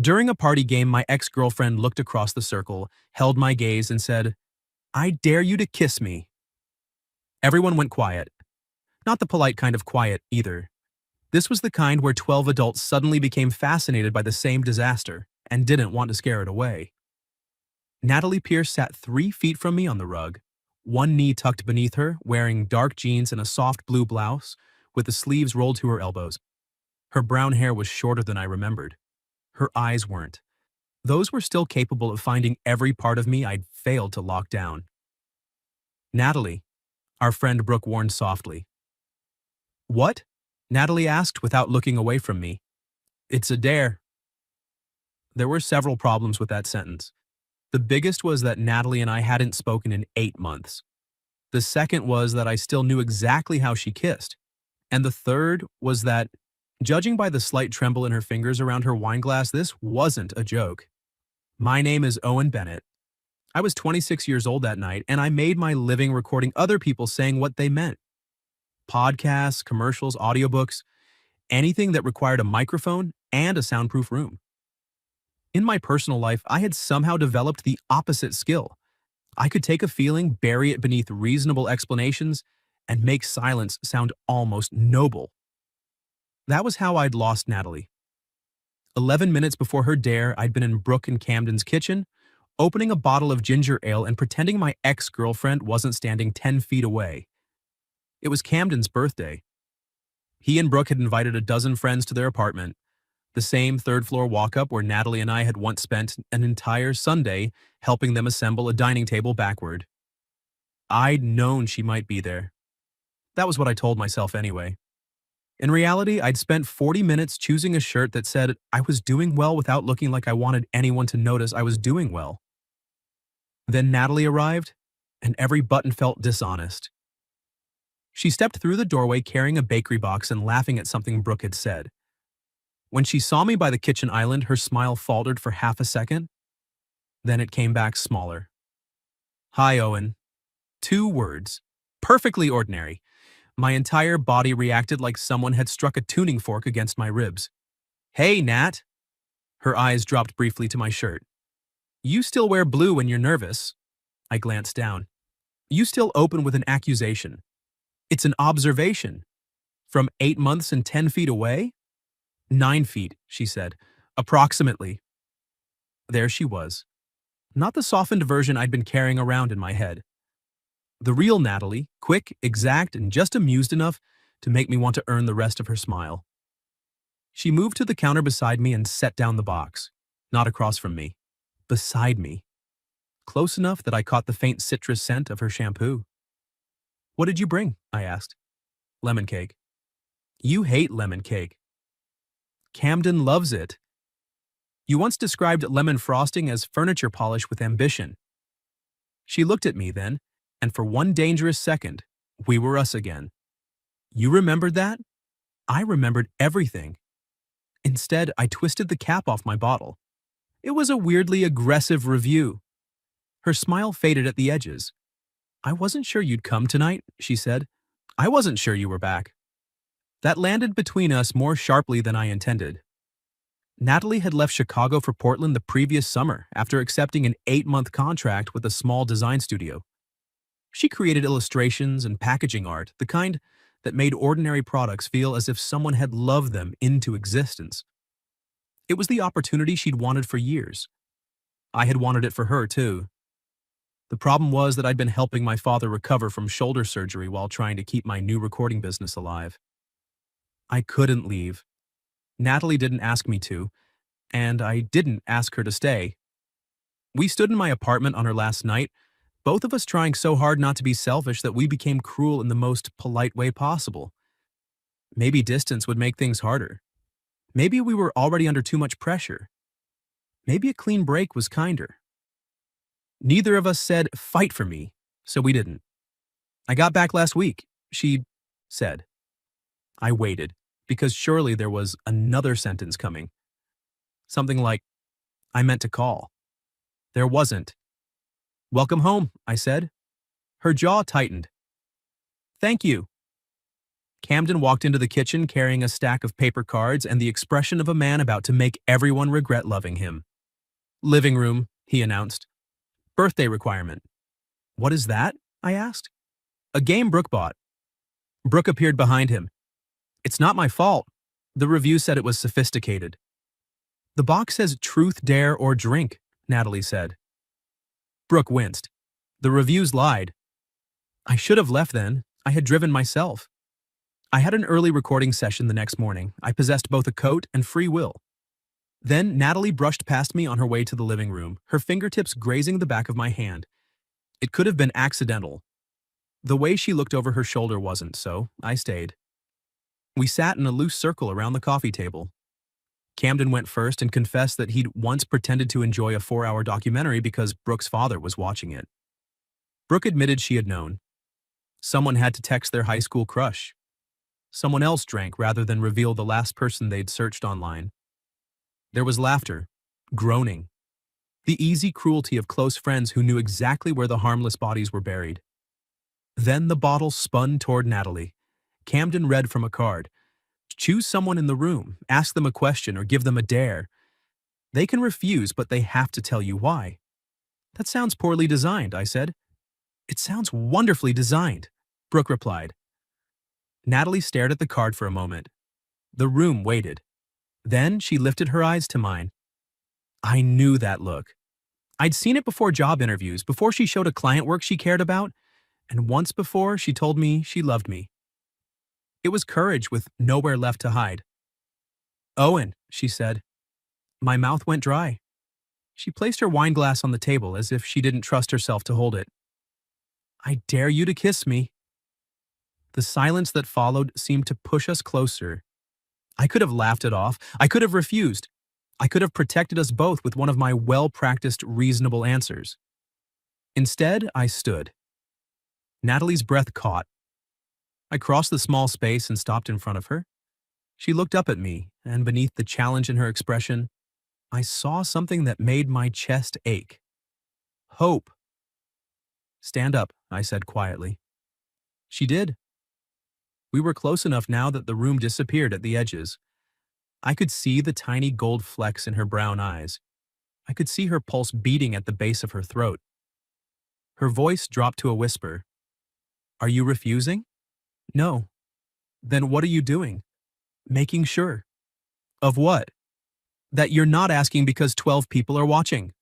During a party game, my ex-girlfriend looked across the circle, held my gaze, and said, "I dare you to kiss me." Everyone went quiet. Not the polite kind of quiet, either. This was the kind where 12 adults suddenly became fascinated by the same disaster and didn't want to scare it away. Natalie Pierce sat 3 feet from me on the rug, one knee tucked beneath her, wearing dark jeans and a soft blue blouse, with the sleeves rolled to her elbows. Her brown hair was shorter than I remembered. Her eyes weren't. Those were still capable of finding every part of me I'd failed to lock down. "Natalie," our friend Brooke warned softly. "What?" Natalie asked without looking away from me. "It's a dare." There were several problems with that sentence. The biggest was that Natalie and I hadn't spoken in 8 months. The second was that I still knew exactly how she kissed. And the third was that, judging by the slight tremble in her fingers around her wine glass, this wasn't a joke. My name is Owen Bennett. I was 26 years old that night, and I made my living recording other people saying what they meant. Podcasts, commercials, audiobooks, anything that required a microphone and a soundproof room. In my personal life, I had somehow developed the opposite skill. I could take a feeling, bury it beneath reasonable explanations, and make silence sound almost noble. That was how I'd lost Natalie. 11 minutes before her dare, I'd been in Brooke and Camden's kitchen, opening a bottle of ginger ale and pretending my ex-girlfriend wasn't standing 10 feet away. It was Camden's birthday. He and Brooke had invited a dozen friends to their apartment, the same third-floor walk-up where Natalie and I had once spent an entire Sunday helping them assemble a dining table backward. I'd known she might be there. That was what I told myself anyway. In reality, I'd spent 40 minutes choosing a shirt that said I was doing well without looking like I wanted anyone to notice I was doing well. Then Natalie arrived, and every button felt dishonest. She stepped through the doorway carrying a bakery box and laughing at something Brooke had said. When she saw me by the kitchen island, her smile faltered for half a second. Then it came back smaller. "Hi, Owen." 2 words. Perfectly ordinary. My entire body reacted like someone had struck a tuning fork against my ribs. "Hey, Nat." Her eyes dropped briefly to my shirt. "You still wear blue when you're nervous." I glanced down. "You still open with an accusation." "It's an observation." "From 8 months and 10 feet away?" 9 feet, she said. "Approximately." There she was. Not the softened version I'd been carrying around in my head. The real Natalie, quick, exact, and just amused enough to make me want to earn the rest of her smile. She moved to the counter beside me and set down the box. Not across from me. Beside me. Close enough that I caught the faint citrus scent of her shampoo. "What did you bring?" I asked. "Lemon cake." "You hate lemon cake." "Camden loves it." "You once described lemon frosting as furniture polish with ambition." She looked at me then, and for one dangerous second, we were us again. "You remembered that?" I remembered everything. Instead, I twisted the cap off my bottle. It was a weirdly aggressive review. Her smile faded at the edges. "I wasn't sure you'd come tonight," she said. "I wasn't sure you were back." That landed between us more sharply than I intended. Natalie had left Chicago for Portland the previous summer after accepting an 8-month contract with a small design studio. She created illustrations and packaging art, the kind that made ordinary products feel as if someone had loved them into existence. It was the opportunity she'd wanted for years. I had wanted it for her, too. The problem was that I'd been helping my father recover from shoulder surgery while trying to keep my new recording business alive. I couldn't leave. Natalie didn't ask me to, and I didn't ask her to stay. We stood in my apartment on her last night, both of us trying so hard not to be selfish that we became cruel in the most polite way possible. Maybe distance would make things harder. Maybe we were already under too much pressure. Maybe a clean break was kinder. Neither of us said, "Fight for me," so we didn't. "I got back last week," she said. I waited, because surely there was another sentence coming. Something like, "I meant to call." There wasn't. "Welcome home," I said. Her jaw tightened. "Thank you." Camden walked into the kitchen carrying a stack of paper cards and the expression of a man about to make everyone regret loving him. Living room, he announced. Birthday requirement. What is that? I asked. A game Brooke bought. Brooke appeared behind him. It's not my fault. The review said it was sophisticated. The box says truth, dare, or drink, Natalie said. Brooke winced. The reviews lied. I should have left then. I had driven myself. I had an early recording session the next morning. I possessed both a coat and free will. Then Natalie brushed past me on her way to the living room, her fingertips grazing the back of my hand. It could have been accidental. The way she looked over her shoulder wasn't, so I stayed. We sat in a loose circle around the coffee table. Camden went first and confessed that he'd once pretended to enjoy a 4-hour documentary because Brooke's father was watching it. Brooke admitted she had known. Someone had to text their high school crush. Someone else drank rather than reveal the last person they'd searched online. There was laughter, groaning, the easy cruelty of close friends who knew exactly where the harmless bodies were buried. Then the bottle spun toward Natalie. Camden read from a card. Choose someone in the room, ask them a question, or give them a dare. They can refuse, but they have to tell you why. That sounds poorly designed, I said. It sounds wonderfully designed, Brooke replied. Natalie stared at the card for a moment. The room waited. Then she lifted her eyes to mine. I knew that look. I'd seen it before job interviews, before she showed a client work she cared about, and once before she told me she loved me. It was courage with nowhere left to hide. Owen, she said. My mouth went dry. She placed her wine glass on the table as if she didn't trust herself to hold it. I dare you to kiss me. The silence that followed seemed to push us closer. I could have laughed it off. I could have refused. I could have protected us both with one of my well-practiced, reasonable answers. Instead, I stood. Natalie's breath caught. I crossed the small space and stopped in front of her. She looked up at me, and beneath the challenge in her expression, I saw something that made my chest ache. Hope. Stand up, I said quietly. She did. We were close enough now that the room disappeared at the edges. I could see the tiny gold flecks in her brown eyes. I could see her pulse beating at the base of her throat. Her voice dropped to a whisper. Are you refusing? No. Then what are you doing? Making sure. Of what? That you're not asking because 12 people are watching.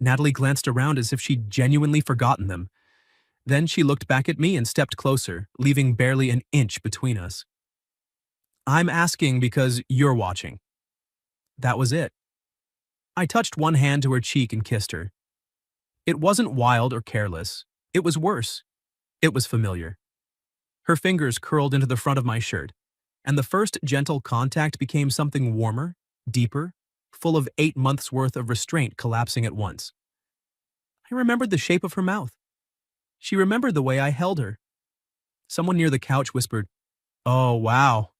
Natalie glanced around as if she'd genuinely forgotten them. Then she looked back at me and stepped closer, leaving barely an inch between us. I'm asking because you're watching. That was it. I touched one hand to her cheek and kissed her. It wasn't wild or careless. It was worse. It was familiar. Her fingers curled into the front of my shirt, and the first gentle contact became something warmer, deeper, full of 8 months' worth of restraint collapsing at once. I remembered the shape of her mouth. She remembered the way I held her. Someone near the couch whispered, "Oh, wow."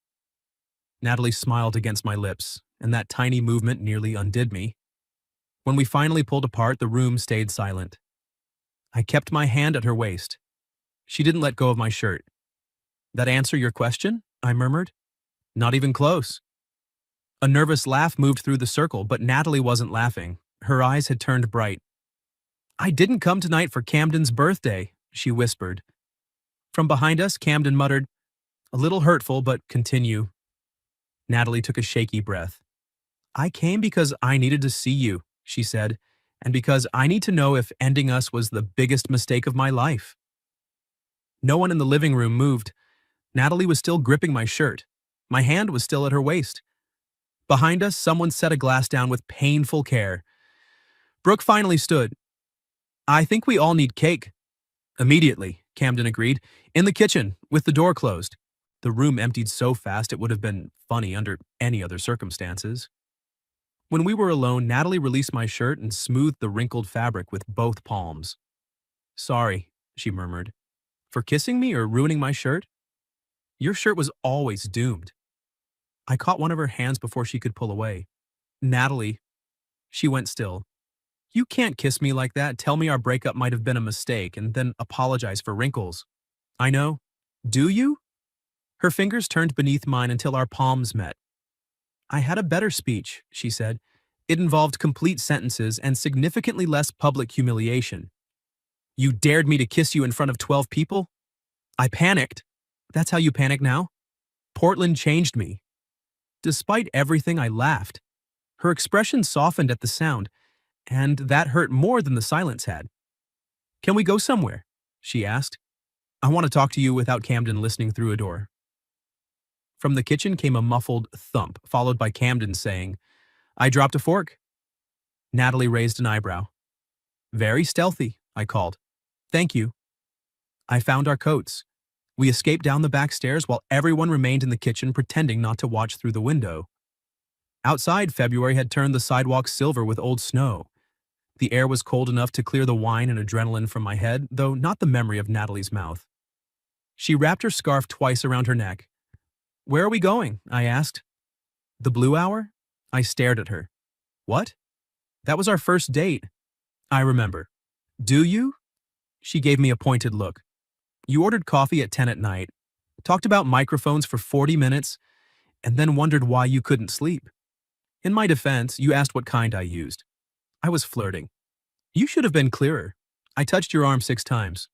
Natalie smiled against my lips, and that tiny movement nearly undid me. When we finally pulled apart, the room stayed silent. I kept my hand at her waist. She didn't let go of my shirt. That answer your question? I murmured. Not even close. A nervous laugh moved through the circle, but Natalie wasn't laughing. Her eyes had turned bright. I didn't come tonight for Camden's birthday, she whispered. From behind us, Camden muttered, a little hurtful, but continue. Natalie took a shaky breath. I came because I needed to see you, she said, and because I need to know if ending us was the biggest mistake of my life. No one in the living room moved. Natalie was still gripping my shirt. My hand was still at her waist. Behind us, someone set a glass down with painful care. Brooke finally stood. I think we all need cake. Immediately, Camden agreed. In the kitchen, with the door closed. The room emptied so fast it would have been funny under any other circumstances. When we were alone, Natalie released my shirt and smoothed the wrinkled fabric with both palms. Sorry, she murmured. For kissing me or ruining my shirt? Your shirt was always doomed. I caught one of her hands before she could pull away. Natalie. She went still. You can't kiss me like that, tell me our breakup might have been a mistake, and then apologize for wrinkles. I know. Do you? Her fingers turned beneath mine until our palms met. I had a better speech, she said. It involved complete sentences and significantly less public humiliation. You dared me to kiss you in front of 12 people? I panicked. That's how you panic now? Portland changed me. Despite everything, I laughed. Her expression softened at the sound, and that hurt more than the silence had. Can we go somewhere? She asked. I want to talk to you without Camden listening through a door. From the kitchen came a muffled thump, followed by Camden saying, I dropped a fork. Natalie raised an eyebrow. Very stealthy, I called. Thank you. I found our coats. We escaped down the back stairs while everyone remained in the kitchen pretending not to watch through the window. Outside, February had turned the sidewalk silver with old snow. The air was cold enough to clear the wine and adrenaline from my head, though not the memory of Natalie's mouth. She wrapped her scarf twice around her neck. Where are we going? I asked. The Blue Hour? I stared at her. What? That was our first date. I remember. Do you? She gave me a pointed look. You ordered coffee at 10 at night, talked about microphones for 40 minutes, and then wondered why you couldn't sleep. In my defense, you asked what kind I used. I was flirting. You should have been clearer. I touched your arm 6 times.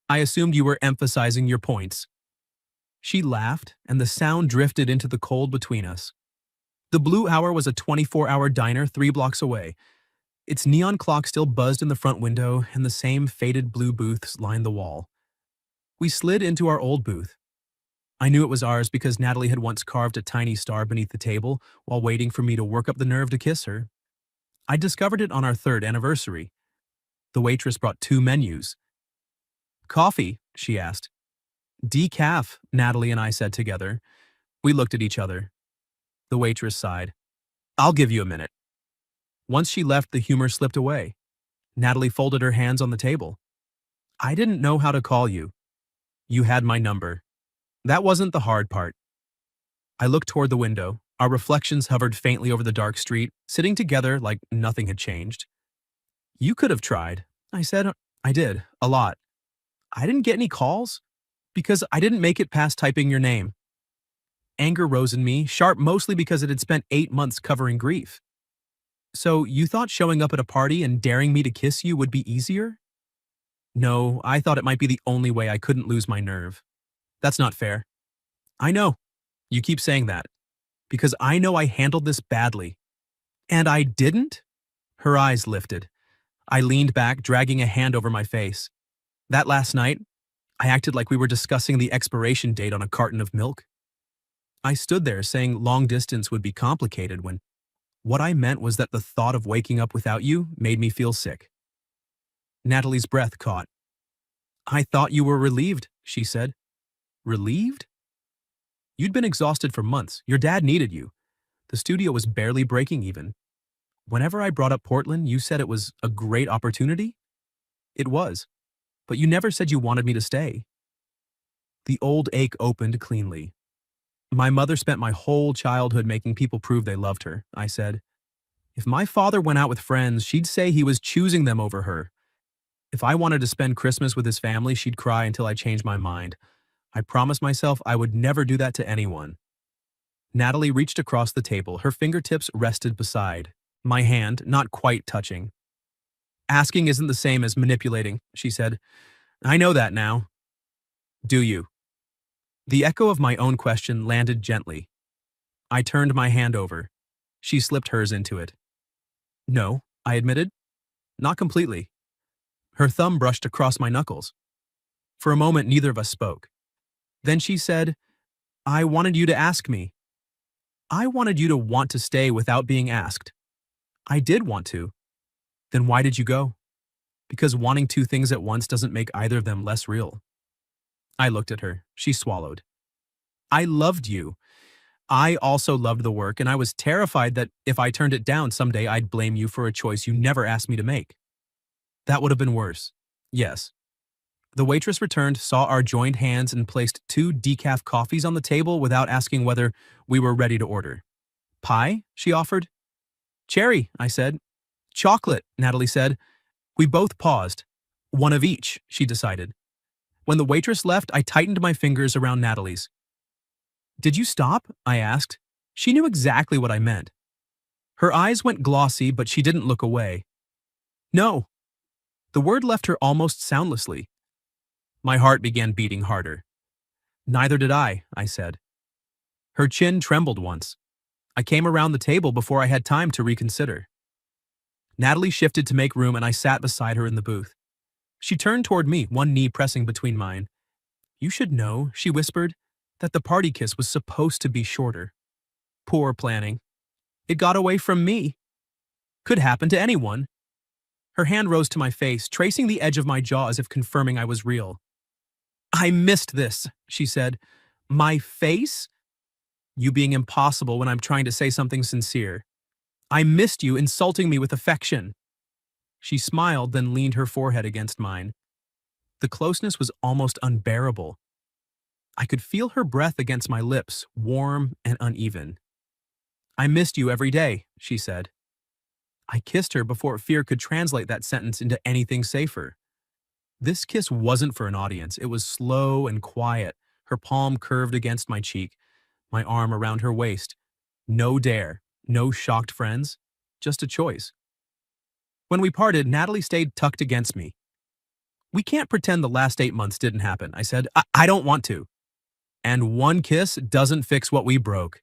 I assumed you were emphasizing your points. She laughed, and the sound drifted into the cold between us. The Blue Hour was a 24-hour diner 3 blocks away. Its neon clock still buzzed in the front window, and the same faded blue booths lined the wall. We slid into our old booth. I knew it was ours because Natalie had once carved a tiny star beneath the table while waiting for me to work up the nerve to kiss her. I discovered it on our 3rd anniversary. The waitress brought 2 menus. Coffee, she asked. Decaf, Natalie and I said together. We looked at each other. The waitress sighed. I'll give you a minute. Once she left, the humor slipped away. Natalie folded her hands on the table. I didn't know how to call you. You had my number. That wasn't the hard part. I looked toward the window. Our reflections hovered faintly over the dark street, sitting together like nothing had changed. You could have tried. I said. I did, a lot. I didn't get any calls because I didn't make it past typing your name. Anger rose in me, sharp mostly because it had spent 8 months covering grief. So you thought showing up at a party and daring me to kiss you would be easier? No, I thought it might be the only way I couldn't lose my nerve. That's not fair. I know. You keep saying that. Because I know I handled this badly. And I didn't? Her eyes lifted. I leaned back, dragging a hand over my face. That last night, I acted like we were discussing the expiration date on a carton of milk. I stood there saying long distance would be complicated when what I meant was that the thought of waking up without you made me feel sick. Natalie's breath caught. I thought you were relieved, she said. Relieved? You'd been exhausted for months. Your dad needed you. The studio was barely breaking even. Whenever I brought up Portland, you said it was a great opportunity? It was. But you never said you wanted me to stay. The old ache opened cleanly. My mother spent my whole childhood making people prove they loved her, I said. If my father went out with friends, she'd say he was choosing them over her. If I wanted to spend Christmas with his family, she'd cry until I changed my mind. I promised myself I would never do that to anyone. Natalie reached across the table, her fingertips rested beside my hand, not quite touching. Asking isn't the same as manipulating, she said. I know that now. Do you? The echo of my own question landed gently. I turned my hand over. She slipped hers into it. No, I admitted. Not completely. Her thumb brushed across my knuckles. For a moment, neither of us spoke. Then she said, I wanted you to ask me. I wanted you to want to stay without being asked. I did want to. Then why did you go? Because wanting 2 things at once doesn't make either of them less real. I looked at her. She swallowed. I loved you. I also loved the work, and I was terrified that if I turned it down someday, I'd blame you for a choice you never asked me to make. That would have been worse. Yes. The waitress returned, saw our joined hands, and placed 2 decaf coffees on the table without asking whether we were ready to order. Pie? She offered. Cherry, I said. Chocolate, Natalie said. We both paused. 1 of each, she decided. When the waitress left, I tightened my fingers around Natalie's. Did you stop? I asked. She knew exactly what I meant. Her eyes went glossy, but she didn't look away. No. The word left her almost soundlessly. My heart began beating harder. Neither did I said. Her chin trembled once. I came around the table before I had time to reconsider. Natalie shifted to make room and I sat beside her in the booth. She turned toward me, one knee pressing between mine. You should know, she whispered, that the party kiss was supposed to be shorter. Poor planning. It got away from me. Could happen to anyone. Her hand rose to my face, tracing the edge of my jaw as if confirming I was real. I missed this, she said. My face? You being impossible when I'm trying to say something sincere. I missed you insulting me with affection. She smiled, then leaned her forehead against mine. The closeness was almost unbearable. I could feel her breath against my lips, warm and uneven. I missed you every day, she said. I kissed her before fear could translate that sentence into anything safer. This kiss wasn't for an audience. It was slow and quiet, her palm curved against my cheek, my arm around her waist. No dare, no shocked friends, just a choice. When we parted, Natalie stayed tucked against me. We can't pretend the last 8 months didn't happen, I said. I don't want to. And one kiss doesn't fix what we broke.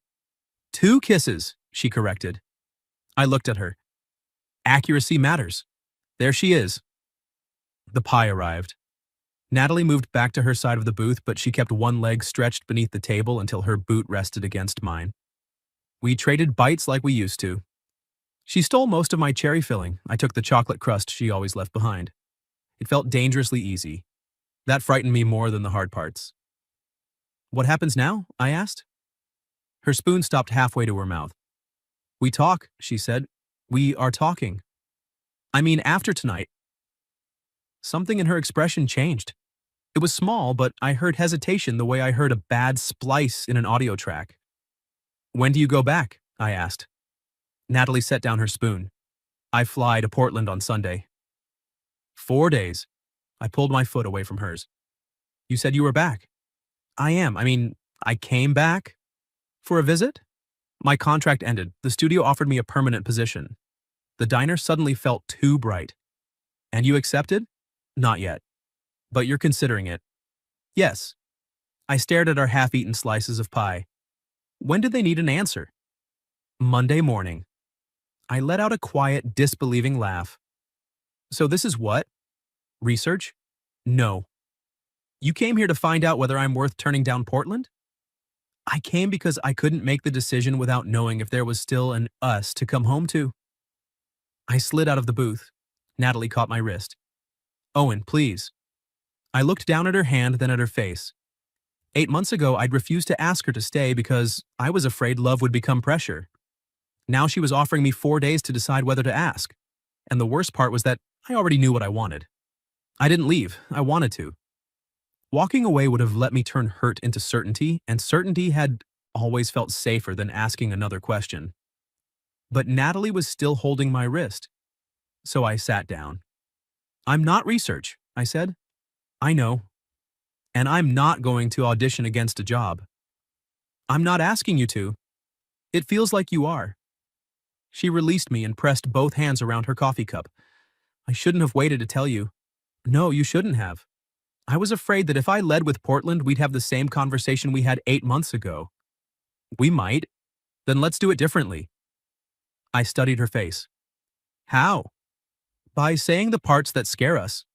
2 kisses, she corrected. I looked at her. Accuracy matters. There she is. The pie arrived. Natalie moved back to her side of the booth, but she kept one leg stretched beneath the table until her boot rested against mine. We traded bites like we used to. She stole most of my cherry filling. I took the chocolate crust she always left behind. It felt dangerously easy. That frightened me more than the hard parts. What happens now? I asked. Her spoon stopped halfway to her mouth. We talk, she said. We are talking. I mean, after tonight. Something in her expression changed. It was small, but I heard hesitation the way I heard a bad splice in an audio track. When do you go back? I asked. Natalie set down her spoon. I fly to Portland on Sunday. 4 days. I pulled my foot away from hers. You said you were back. I am. I came back. For a visit? My contract ended. The studio offered me a permanent position. The diner suddenly felt too bright. And you accepted? Not yet. But you're considering it. Yes. I stared at our half-eaten slices of pie. When did they need an answer? Monday morning. I let out a quiet, disbelieving laugh. So this is what? Research? No. You came here to find out whether I'm worth turning down Portland? I came because I couldn't make the decision without knowing if there was still an us to come home to. I slid out of the booth. Natalie caught my wrist. Owen, please. I looked down at her hand, then at her face. 8 months ago, I'd refused to ask her to stay because I was afraid love would become pressure. Now she was offering me 4 days to decide whether to ask. And the worst part was that I already knew what I wanted. I didn't leave. I wanted to. Walking away would have let me turn hurt into certainty, and certainty had always felt safer than asking another question. But Natalie was still holding my wrist. So I sat down. I'm not research, I said. I know. And I'm not going to audition against a job. I'm not asking you to. It feels like you are. She released me and pressed both hands around her coffee cup. I shouldn't have waited to tell you. No, you shouldn't have. I was afraid that if I led with Portland, we'd have the same conversation we had 8 months ago. We might. Then let's do it differently. I studied her face. How? By saying the parts that scare us.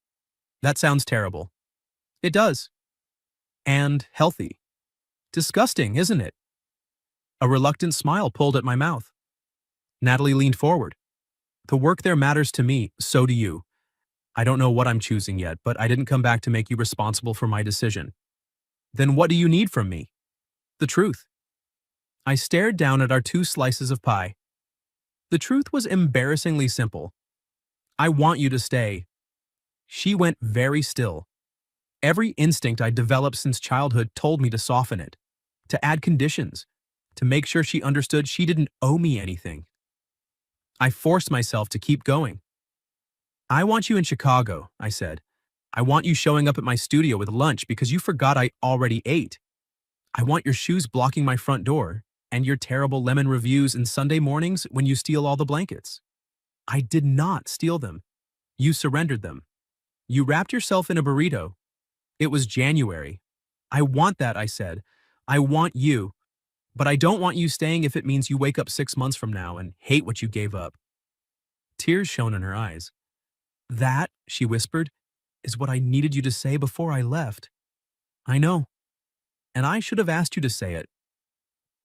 That sounds terrible. It does. And healthy. Disgusting, isn't it? A reluctant smile pulled at my mouth. Natalie leaned forward. The work there matters to me, so do you. I don't know what I'm choosing yet, but I didn't come back to make you responsible for my decision. Then what do you need from me? The truth. I stared down at our 2 slices of pie. The truth was embarrassingly simple. I want you to stay. She went very still. Every instinct I'd developed since childhood told me to soften it, to add conditions, to make sure she understood she didn't owe me anything. I forced myself to keep going. I want you in Chicago, I said. I want you showing up at my studio with lunch because you forgot I already ate. I want your shoes blocking my front door, and your terrible lemon reviews and Sunday mornings when you steal all the blankets. I did not steal them. You surrendered them. You wrapped yourself in a burrito. It was January. I want that, I said. I want you. But I don't want you staying if it means you wake up 6 months from now and hate what you gave up. Tears shone in her eyes. That, she whispered, is what I needed you to say before I left. I know. And I should have asked you to say it.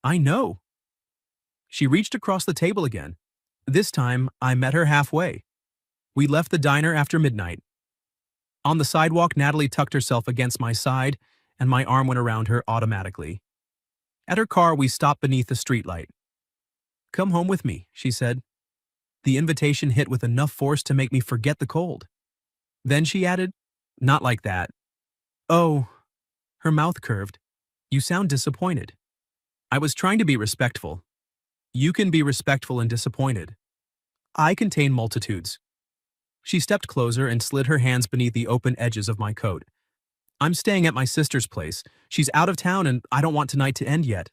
I know. She reached across the table again. This time, I met her halfway. We left the diner after midnight. On the sidewalk, Natalie tucked herself against my side, and my arm went around her automatically. At her car, we stopped beneath the streetlight. Come home with me, she said. The invitation hit with enough force to make me forget the cold. Then she added, not like that. Oh, her mouth curved. You sound disappointed. I was trying to be respectful. You can be respectful and disappointed. I contain multitudes. She stepped closer and slid her hands beneath the open edges of my coat. I'm staying at my sister's place. She's out of town and I don't want tonight to end yet.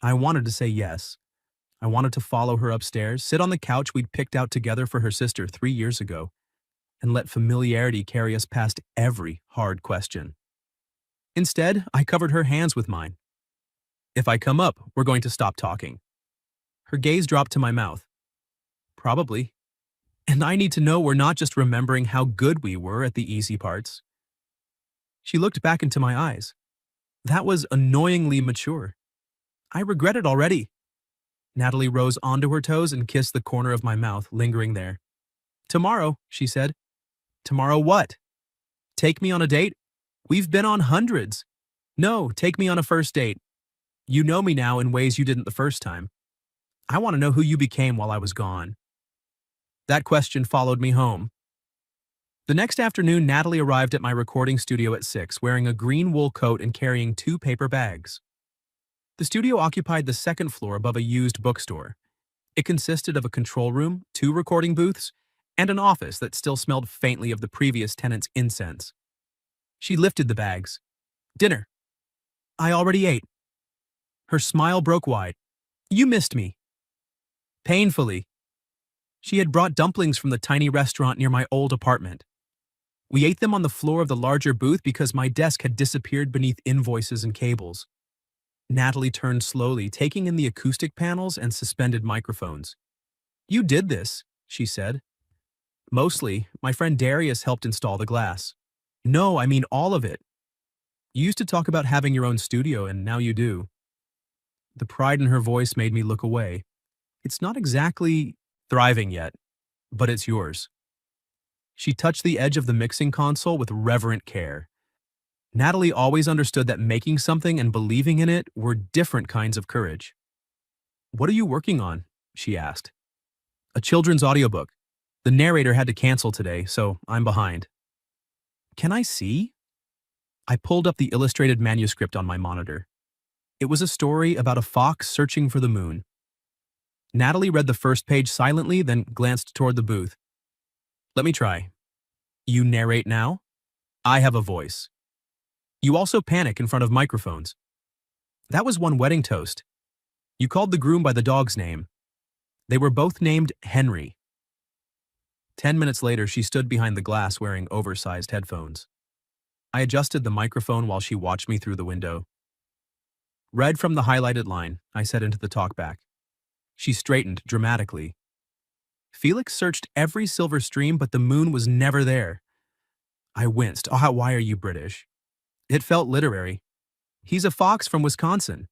I wanted to say yes. I wanted to follow her upstairs, sit on the couch we'd picked out together for her sister 3 years ago, and let familiarity carry us past every hard question. Instead, I covered her hands with mine. If I come up, we're going to stop talking. Her gaze dropped to my mouth. Probably. And I need to know we're not just remembering how good we were at the easy parts. She looked back into my eyes. That was annoyingly mature. I regret it already. Natalie rose onto her toes and kissed the corner of my mouth, lingering there. Tomorrow, she said. Tomorrow what? Take me on a date? We've been on hundreds. No, take me on a first date. You know me now in ways you didn't the first time. I want to know who you became while I was gone. That question followed me home. The next afternoon, Natalie arrived at my recording studio at 6, wearing a green wool coat and carrying 2 paper bags. The studio occupied the second floor above a used bookstore. It consisted of a control room, 2 recording booths, and an office that still smelled faintly of the previous tenant's incense. She lifted the bags. Dinner. I already ate. Her smile broke wide. You missed me. Painfully. She had brought dumplings from the tiny restaurant near my old apartment. We ate them on the floor of the larger booth because my desk had disappeared beneath invoices and cables. Natalie turned slowly, taking in the acoustic panels and suspended microphones. You did this, she said. Mostly, my friend Darius helped install the glass. No, I mean all of it. You used to talk about having your own studio, and now you do. The pride in her voice made me look away. It's not exactly thriving yet, but it's yours. She touched the edge of the mixing console with reverent care. Natalie always understood that making something and believing in it were different kinds of courage. What are you working on? She asked. A children's audiobook. The narrator had to cancel today, so I'm behind. Can I see? I pulled up the illustrated manuscript on my monitor. It was a story about a fox searching for the moon. Natalie read the first page silently, then glanced toward the booth. Let me try. You narrate now? I have a voice. You also panic in front of microphones. That was one wedding toast. You called the groom by the dog's name. They were both named Henry. 10 minutes later, she stood behind the glass wearing oversized headphones. I adjusted the microphone while she watched me through the window. Read from the highlighted line, I said into the talkback. She straightened dramatically. Felix searched every silver stream, but the moon was never there. I winced. Oh, why are you British? It felt literary. He's a fox from Wisconsin.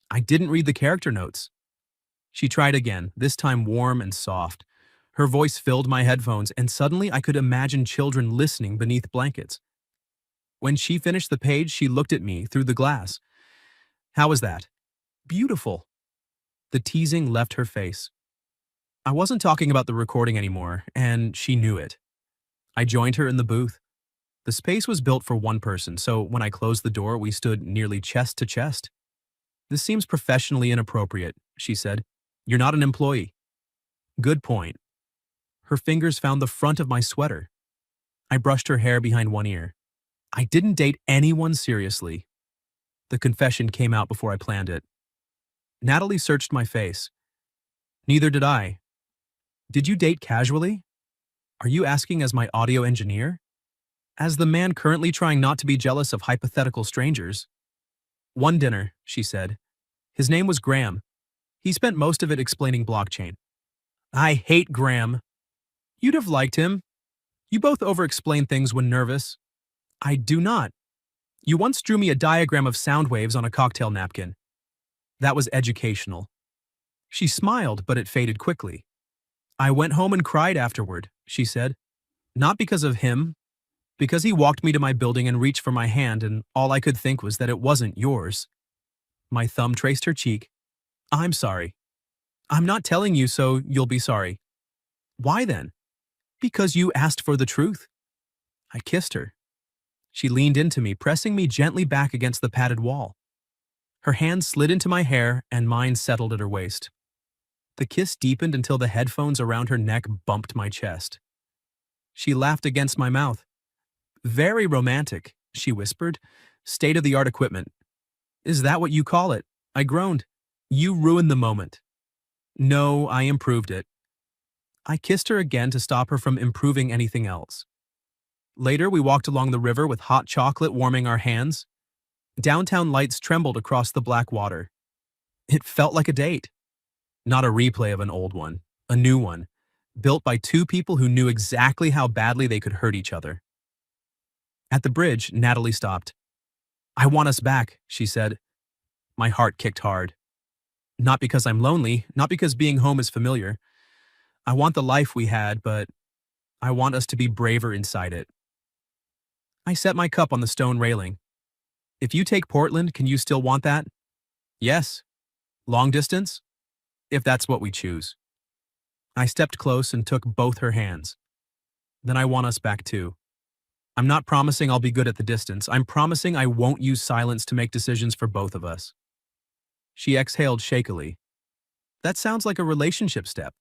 I didn't read the character notes. She tried again, this time warm and soft. Her voice filled my headphones, and suddenly I could imagine children listening beneath blankets. When she finished the page, she looked at me through the glass. How was that? Beautiful. The teasing left her face. I wasn't talking about the recording anymore, and she knew it. I joined her in the booth. The space was built for one person, so when I closed the door, we stood nearly chest to chest. This seems professionally inappropriate, she said. You're not an employee. Good point. Her fingers found the front of my sweater. I brushed her hair behind one ear. I didn't date anyone seriously. The confession came out before I planned it. Natalie searched my face. Neither did I. Did you date casually? Are you asking as my audio engineer? As the man currently trying not to be jealous of hypothetical strangers? One dinner, she said. His name was Graham. He spent most of it explaining blockchain. I hate Graham. You'd have liked him. You both over-explain things when nervous. I do not. You once drew me a diagram of sound waves on a cocktail napkin. That was educational. She smiled, but it faded quickly. I went home and cried afterward, she said. Not because of him, because he walked me to my building and reached for my hand, and all I could think was that it wasn't yours. My thumb traced her cheek. I'm sorry. I'm not telling you so you'll be sorry. Why then? Because you asked for the truth. I kissed her. She leaned into me, pressing me gently back against the padded wall. Her hand slid into my hair and mine settled at her waist. The kiss deepened until the headphones around her neck bumped my chest. She laughed against my mouth. Very romantic, she whispered. State-of-the-art equipment. Is that what you call it? I groaned. You ruined the moment. No, I improved it. I kissed her again to stop her from improving anything else. Later, we walked along the river with hot chocolate warming our hands. Downtown lights trembled across the black water. It felt like a date. Not a replay of an old one, a new one, built by two people who knew exactly how badly they could hurt each other. At the bridge, Natalie stopped. I want us back, she said. My heart kicked hard. Not because I'm lonely, not because being home is familiar. I want the life we had, but I want us to be braver inside it. I set my cup on the stone railing. If you take Portland, can you still want that? Yes. Long distance? If that's what we choose. I stepped close and took both her hands. Then I want us back too. I'm not promising I'll be good at the distance. I'm promising I won't use silence to make decisions for both of us. She exhaled shakily. That sounds like a relationship step.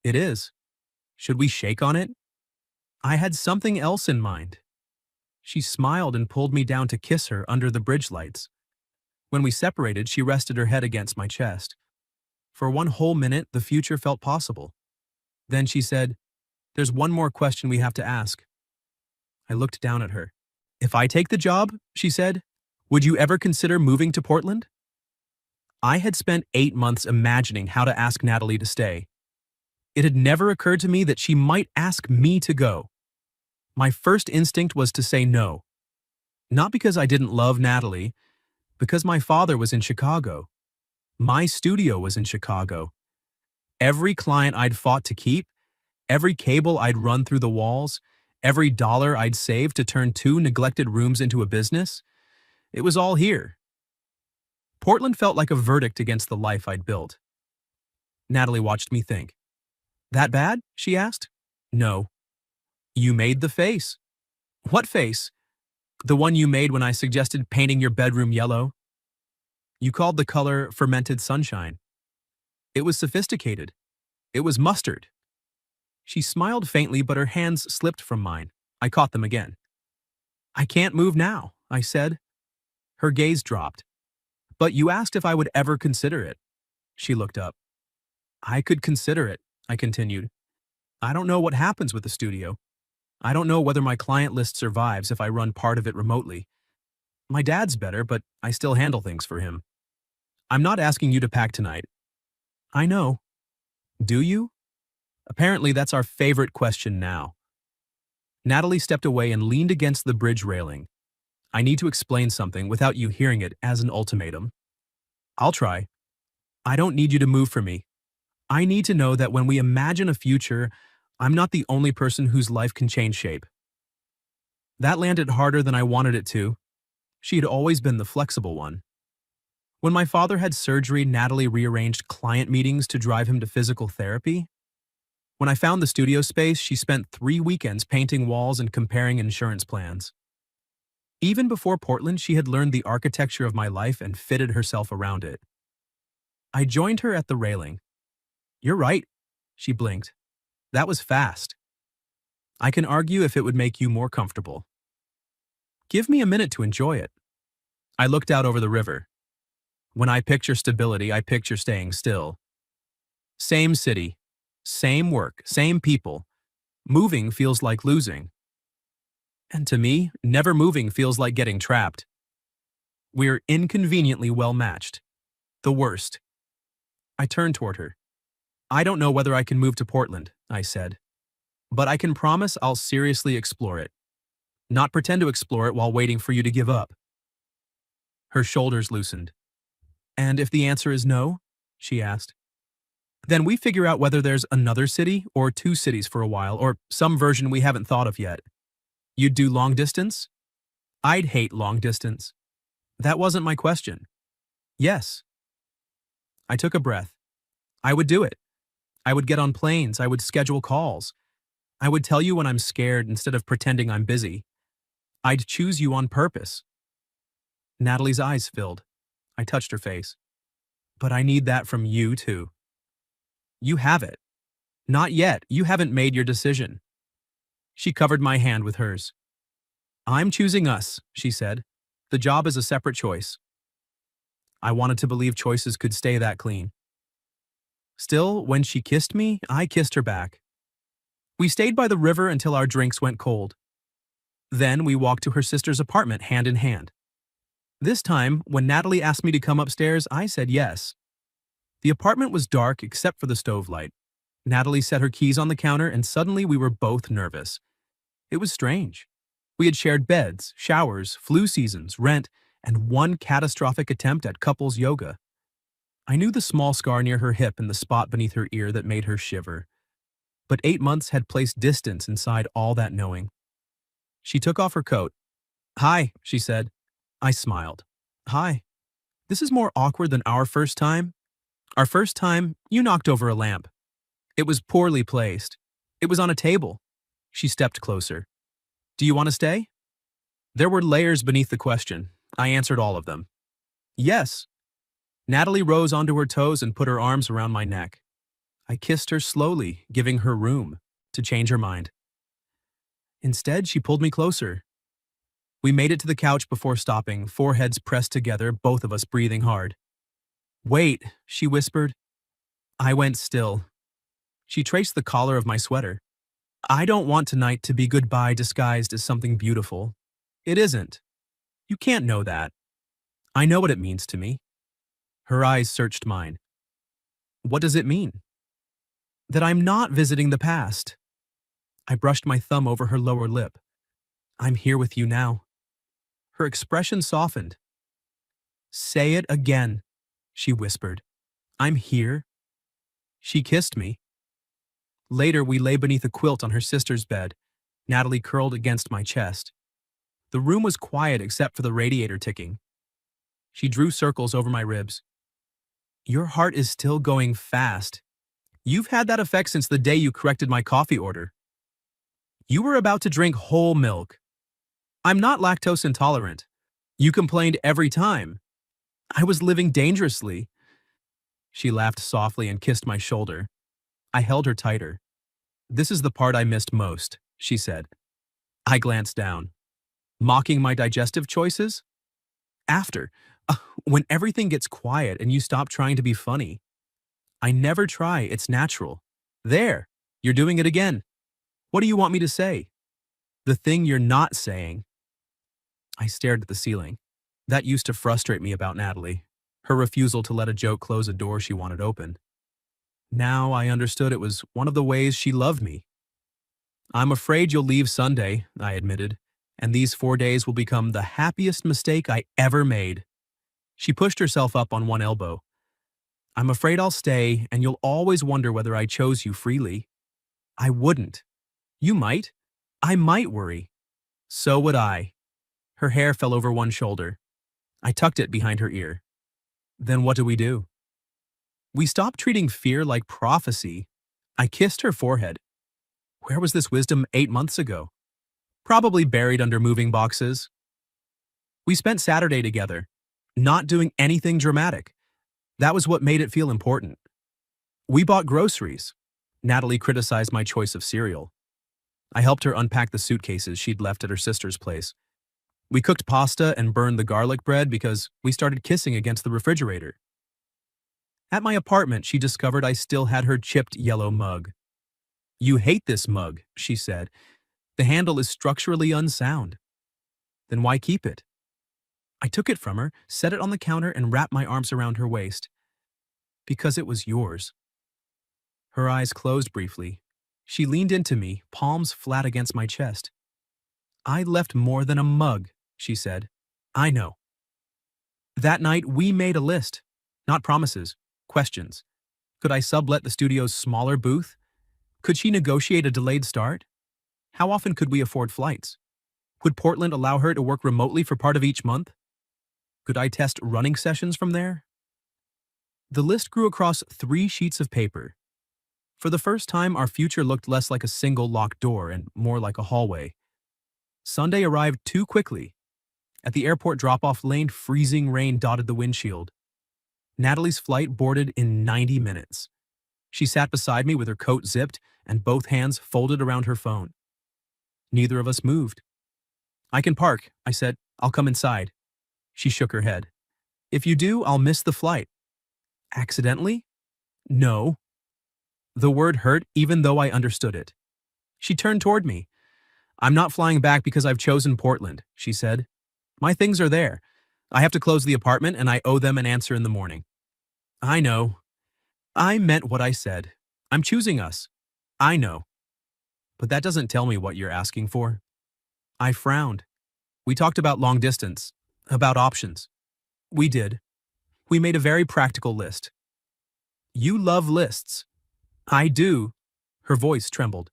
It is. Should we shake on it? I had something else in mind. She smiled and pulled me down to kiss her under the bridge lights. When we separated, she rested her head against my chest. For one whole minute, the future felt possible. Then she said, There's one more question we have to ask. I looked down at her. If I take the job, she said, would you ever consider moving to Portland? I had spent 8 months imagining how to ask Natalie to stay. It had never occurred to me that she might ask me to go. My first instinct was to say no. Not because I didn't love Natalie, because my father was in Chicago. My studio was in Chicago. Every client I'd fought to keep, every cable I'd run through the walls, every dollar I'd saved to turn 2 neglected rooms into a business, it was all here. Portland felt like a verdict against the life I'd built. Natalie watched me think. That bad? She asked. No. You made the face. What face? The one you made when I suggested painting your bedroom yellow. You called the color fermented sunshine. It was sophisticated. It was mustard. She smiled faintly, but her hands slipped from mine. I caught them again. I can't move now, I said. Her gaze dropped. But you asked if I would ever consider it. She looked up. I could consider it, I continued. I don't know what happens with the studio. I don't know whether my client list survives if I run part of it remotely. My dad's better, but I still handle things for him. I'm not asking you to pack tonight. I know. Do you? Apparently that's our favorite question now. Natalie stepped away and leaned against the bridge railing. I need to explain something without you hearing it as an ultimatum. I'll try. I don't need you to move for me. I need to know that when we imagine a future, I'm not the only person whose life can change shape. That landed harder than I wanted it to. She had always been the flexible one. When my father had surgery, Natalie rearranged client meetings to drive him to physical therapy. When I found the studio space, she spent 3 weekends painting walls and comparing insurance plans. Even before Portland, she had learned the architecture of my life and fitted herself around it. I joined her at the railing. You're right, she blinked. That was fast. I can argue if it would make you more comfortable. Give me a minute to enjoy it. I looked out over the river. When I picture stability, I picture staying still. Same city, same work, same people. Moving feels like losing. And to me, never moving feels like getting trapped. We're inconveniently well matched. The worst. I turned toward her. I don't know whether I can move to Portland, I said. But I can promise I'll seriously explore it. Not pretend to explore it while waiting for you to give up. Her shoulders loosened. And if the answer is no, she asked, then we figure out whether there's another city or two cities for a while or some version we haven't thought of yet. You'd do long distance? I'd hate long distance. That wasn't my question. Yes. I took a breath. I would do it. I would get on planes. I would schedule calls. I would tell you when I'm scared instead of pretending I'm busy. I'd choose you on purpose. Natalie's eyes filled. I touched her face. But I need that from you, too. You have it. Not yet. You haven't made your decision. She covered my hand with hers. I'm choosing us, she said. The job is a separate choice. I wanted to believe choices could stay that clean. Still, when she kissed me, I kissed her back. We stayed by the river until our drinks went cold. Then we walked to her sister's apartment hand in hand. This time, when Natalie asked me to come upstairs, I said yes. The apartment was dark except for the stove light. Natalie set her keys on the counter and suddenly we were both nervous. It was strange. We had shared beds, showers, flu seasons, rent, and one catastrophic attempt at couples yoga. I knew the small scar near her hip and the spot beneath her ear that made her shiver. But 8 months had placed distance inside all that knowing. She took off her coat. Hi, she said. I smiled. Hi. This is more awkward than our first time. Our first time, you knocked over a lamp. It was poorly placed. It was on a table. She stepped closer. Do you want to stay? There were layers beneath the question. I answered all of them. Yes. Natalie rose onto her toes and put her arms around my neck. I kissed her slowly, giving her room to change her mind. Instead, she pulled me closer. We made it to the couch before stopping, foreheads pressed together, both of us breathing hard. Wait, she whispered. I went still. She traced the collar of my sweater. I don't want tonight to be goodbye disguised as something beautiful. It isn't. You can't know that. I know what it means to me. Her eyes searched mine. What does it mean? That I'm not visiting the past. I brushed my thumb over her lower lip. I'm here with you now. Her expression softened. Say it again, she whispered. I'm here. She kissed me. Later, we lay beneath a quilt on her sister's bed, Natalie curled against my chest. The room was quiet except for the radiator ticking. She drew circles over my ribs. Your heart is still going fast. You've had that effect since the day you corrected my coffee order. You were about to drink whole milk. I'm not lactose intolerant. You complained every time. I was living dangerously. She laughed softly and kissed my shoulder. I held her tighter. This is the part I missed most, she said. I glanced down. Mocking my digestive choices? After, when everything gets quiet and you stop trying to be funny. I never try, it's natural. There, you're doing it again. What do you want me to say? The thing you're not saying. I stared at the ceiling. That used to frustrate me about Natalie. Her refusal to let a joke close a door she wanted open. Now I understood it was one of the ways she loved me. I'm afraid you'll leave Sunday, I admitted, and these 4 days will become the happiest mistake I ever made. She pushed herself up on one elbow. I'm afraid I'll stay, and you'll always wonder whether I chose you freely. I wouldn't. You might. I might worry. So would I. Her hair fell over one shoulder. I tucked it behind her ear. Then what do we do? We stopped treating fear like prophecy. I kissed her forehead. Where was this wisdom 8 months ago? Probably buried under moving boxes. We spent Saturday together, not doing anything dramatic. That was what made it feel important. We bought groceries. Natalie criticized my choice of cereal. I helped her unpack the suitcases she'd left at her sister's place. We cooked pasta and burned the garlic bread because we started kissing against the refrigerator. At my apartment, she discovered I still had her chipped yellow mug. "You hate this mug," she said. "The handle is structurally unsound." "Then why keep it?" I took it from her, set it on the counter, and wrapped my arms around her waist. "Because it was yours." Her eyes closed briefly. She leaned into me, palms flat against my chest. "I left more than a mug," she said. "I know." That night, we made a list. Not promises, questions. Could I sublet the studio's smaller booth? Could she negotiate a delayed start? How often could we afford flights? Would Portland allow her to work remotely for part of each month? Could I test running sessions from there? The list grew across 3 sheets of paper. For the first time, our future looked less like a single locked door and more like a hallway. Sunday arrived too quickly. At the airport drop-off lane, freezing rain dotted the windshield. Natalie's flight boarded in 90 minutes. She sat beside me with her coat zipped and both hands folded around her phone. Neither of us moved. "I can park," I said. "I'll come inside." She shook her head. "If you do, I'll miss the flight." "Accidentally?" "No." The word hurt even though I understood it. She turned toward me. "I'm not flying back because I've chosen Portland," she said. "My things are there. I have to close the apartment and I owe them an answer in the morning." "I know." I meant what I said. "I'm choosing us." "I know. But that doesn't tell me what you're asking for." I frowned. We talked about long distance, about options. We did. We made a very practical list. "You love lists." "I do." Her voice trembled.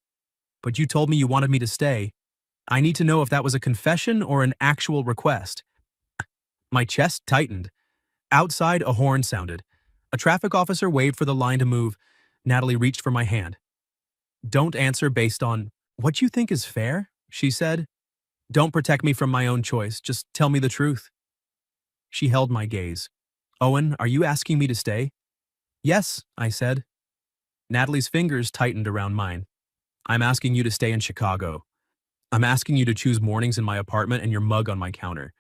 "But you told me you wanted me to stay. I need to know if that was a confession or an actual request." My chest tightened. Outside, a horn sounded. A traffic officer waved for the line to move. Natalie reached for my hand. "Don't answer based on what you think is fair," she said. "Don't protect me from my own choice. Just tell me the truth." She held my gaze. "Owen, are you asking me to stay?" "Yes," I said. Natalie's fingers tightened around mine. "I'm asking you to stay in Chicago. I'm asking you to choose mornings in my apartment and your mug on my counter.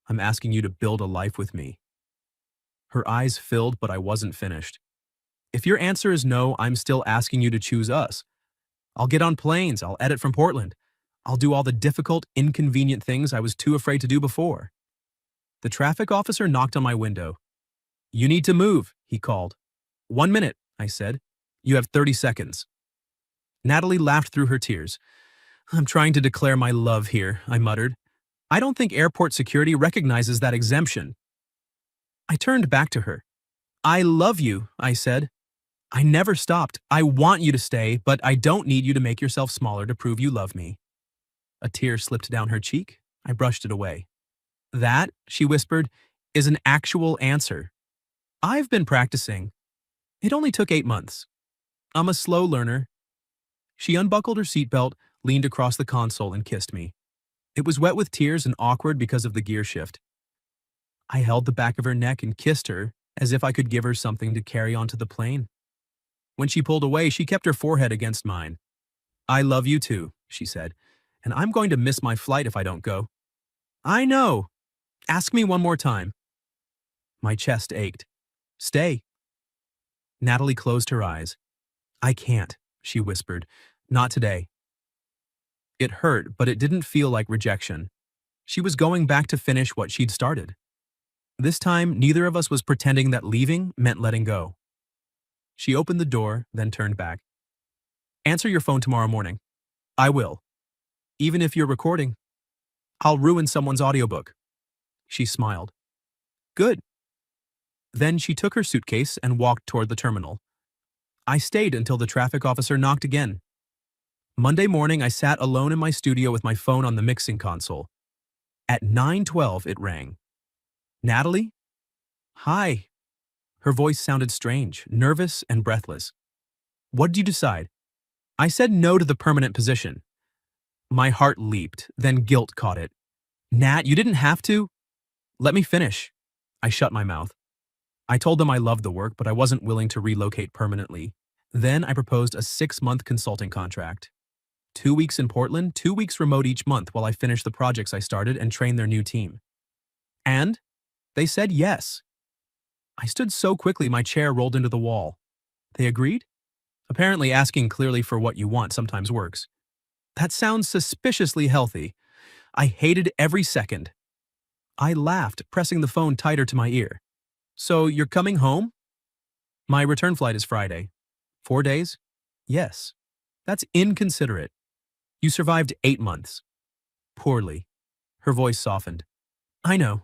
I'm asking you to build a life with me." Her eyes filled, but I wasn't finished. "If your answer is no, I'm still asking you to choose us. I'll get on planes, I'll edit from Portland. I'll do all the difficult, inconvenient things I was too afraid to do before." The traffic officer knocked on my window. "You need to move," he called. "1 minute," I said. "You have 30 seconds." Natalie laughed through her tears. "I'm trying to declare my love here," I muttered. "I don't think airport security recognizes that exemption." I turned back to her. "I love you," I said. "I never stopped. I want you to stay, but I don't need you to make yourself smaller to prove you love me." A tear slipped down her cheek. I brushed it away. "That," she whispered, "is an actual answer. I've been practicing. It only took 8 months. I'm a slow learner." She unbuckled her seatbelt, leaned across the console, and kissed me. It was wet with tears and awkward because of the gear shift. I held the back of her neck and kissed her as if I could give her something to carry onto the plane. When she pulled away, she kept her forehead against mine. "I love you too," she said, "and I'm going to miss my flight if I don't go." "I know. Ask me one more time." My chest ached. "Stay." Natalie closed her eyes. "I can't," she whispered. "Not today." It hurt, but it didn't feel like rejection. She was going back to finish what she'd started. This time, neither of us was pretending that leaving meant letting go. She opened the door, then turned back. "Answer your phone tomorrow morning." "I will. Even if you're recording." "I'll ruin someone's audiobook." She smiled. "Good." Then she took her suitcase and walked toward the terminal. I stayed until the traffic officer knocked again. Monday morning, I sat alone in my studio with my phone on the mixing console. At 9:12, it rang. "Natalie?" "Hi." Her voice sounded strange, nervous, and breathless. "What did you decide?" "I said no to the permanent position." My heart leaped, then guilt caught it. "Nat, you didn't have to." "Let me finish." I shut my mouth. I told them I loved the work, but I wasn't willing to relocate permanently. Then I proposed a 6-month consulting contract. 2 weeks in Portland, 2 weeks remote each month while I finished the projects I started and trained their new team. And they said yes. I stood so quickly my chair rolled into the wall. They agreed? Apparently asking clearly for what you want sometimes works. That sounds suspiciously healthy. I hated every second. I laughed, pressing the phone tighter to my ear. So you're coming home? My return flight is Friday. 4 days? Yes. That's inconsiderate. You survived 8 months. Poorly. Her voice softened. I know.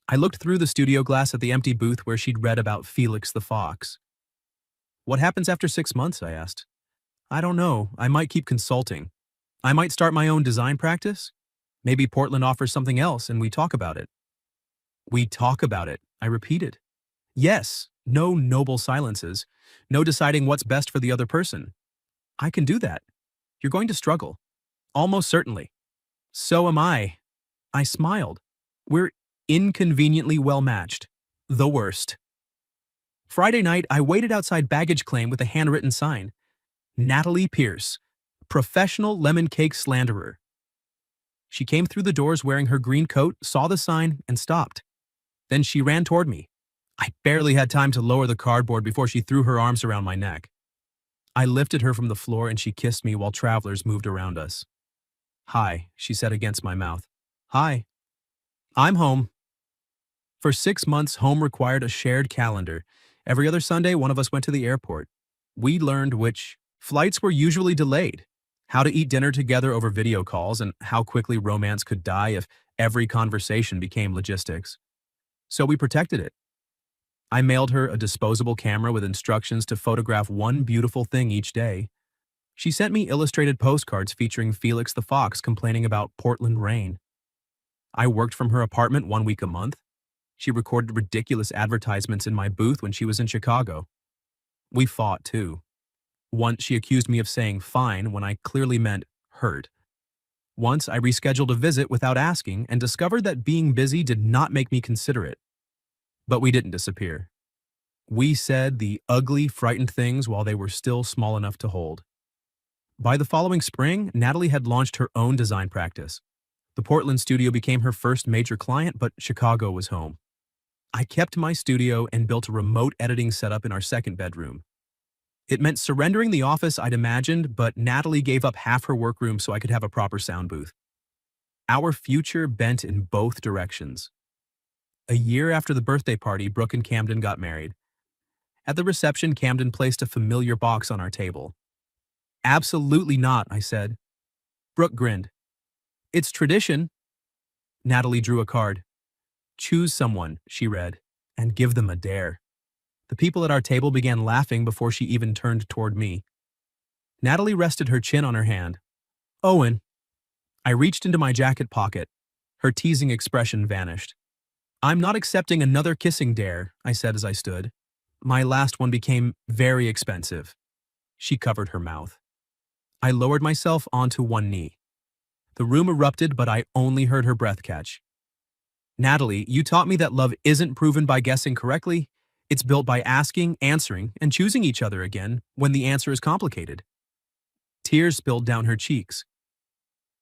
I looked through the studio glass at the empty booth where she'd read about Felix the Fox. What happens after 6 months? I asked. I don't know. I might keep consulting. I might start my own design practice. Maybe Portland offers something else and we talk about it. We talk about it, I repeated. Yes, no noble silences. No deciding what's best for the other person. I can do that. You're going to struggle. Almost certainly. So am I. I smiled. We're inconveniently well matched. The worst. Friday night, I waited outside baggage claim with a handwritten sign. Natalie Pierce, professional lemon cake slanderer. She came through the doors wearing her green coat, saw the sign, and stopped. Then she ran toward me. I barely had time to lower the cardboard before she threw her arms around my neck. I lifted her from the floor and she kissed me while travelers moved around us. Hi, she said against my mouth. Hi. I'm home. For 6 months, home required a shared calendar. Every other Sunday, one of us went to the airport. We learned which flights were usually delayed, how to eat dinner together over video calls, and how quickly romance could die if every conversation became logistics. So we protected it. I mailed her a disposable camera with instructions to photograph one beautiful thing each day. She sent me illustrated postcards featuring Felix the Fox complaining about Portland rain. I worked from her apartment 1 week a month. She recorded ridiculous advertisements in my booth when she was in Chicago. We fought, too. Once she accused me of saying fine when I clearly meant hurt. Once I rescheduled a visit without asking and discovered that being busy did not make me considerate. But we didn't disappear. We said the ugly, frightened things while they were still small enough to hold. By the following spring, Natalie had launched her own design practice. The Portland studio became her first major client, but Chicago was home. I kept my studio and built a remote editing setup in our second bedroom. It meant surrendering the office I'd imagined, but Natalie gave up half her workroom so I could have a proper sound booth. Our future bent in both directions. A year after the birthday party, Brooke and Camden got married. At the reception, Camden placed a familiar box on our table. Absolutely not, I said. Brooke grinned. It's tradition. Natalie drew a card. Choose someone, she read, and give them a dare. The people at our table began laughing before she even turned toward me. Natalie rested her chin on her hand. Owen. I reached into my jacket pocket. Her teasing expression vanished. I'm not accepting another kissing dare, I said as I stood. My last one became very expensive. She covered her mouth. I lowered myself onto one knee. The room erupted, but I only heard her breath catch. Natalie, you taught me that love isn't proven by guessing correctly. It's built by asking, answering, and choosing each other again when the answer is complicated. Tears spilled down her cheeks.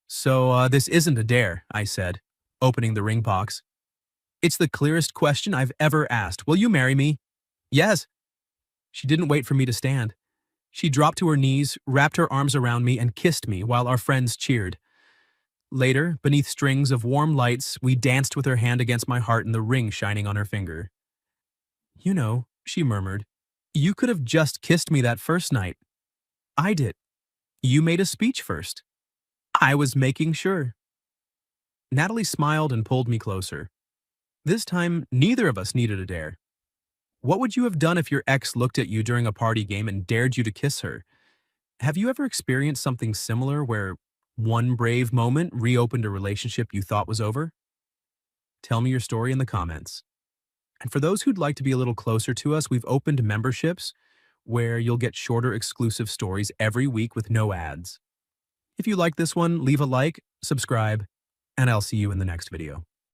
So, this isn't a dare, I said, opening the ring box. It's the clearest question I've ever asked. Will you marry me? Yes. She didn't wait for me to stand. She dropped to her knees, wrapped her arms around me, and kissed me while our friends cheered. Later, beneath strings of warm lights, we danced with her hand against my heart and the ring shining on her finger. You know, she murmured, you could have just kissed me that first night. I did. You made a speech first. I was making sure. Natalie smiled and pulled me closer. This time, neither of us needed a dare. What would you have done if your ex looked at you during a party game and dared you to kiss her? Have you ever experienced something similar where one brave moment reopened a relationship you thought was over? Tell me your story in the comments. And for those who'd like to be a little closer to us, we've opened memberships where you'll get shorter exclusive stories every week with no ads. If you like this one, leave a like, subscribe, and I'll see you in the next video.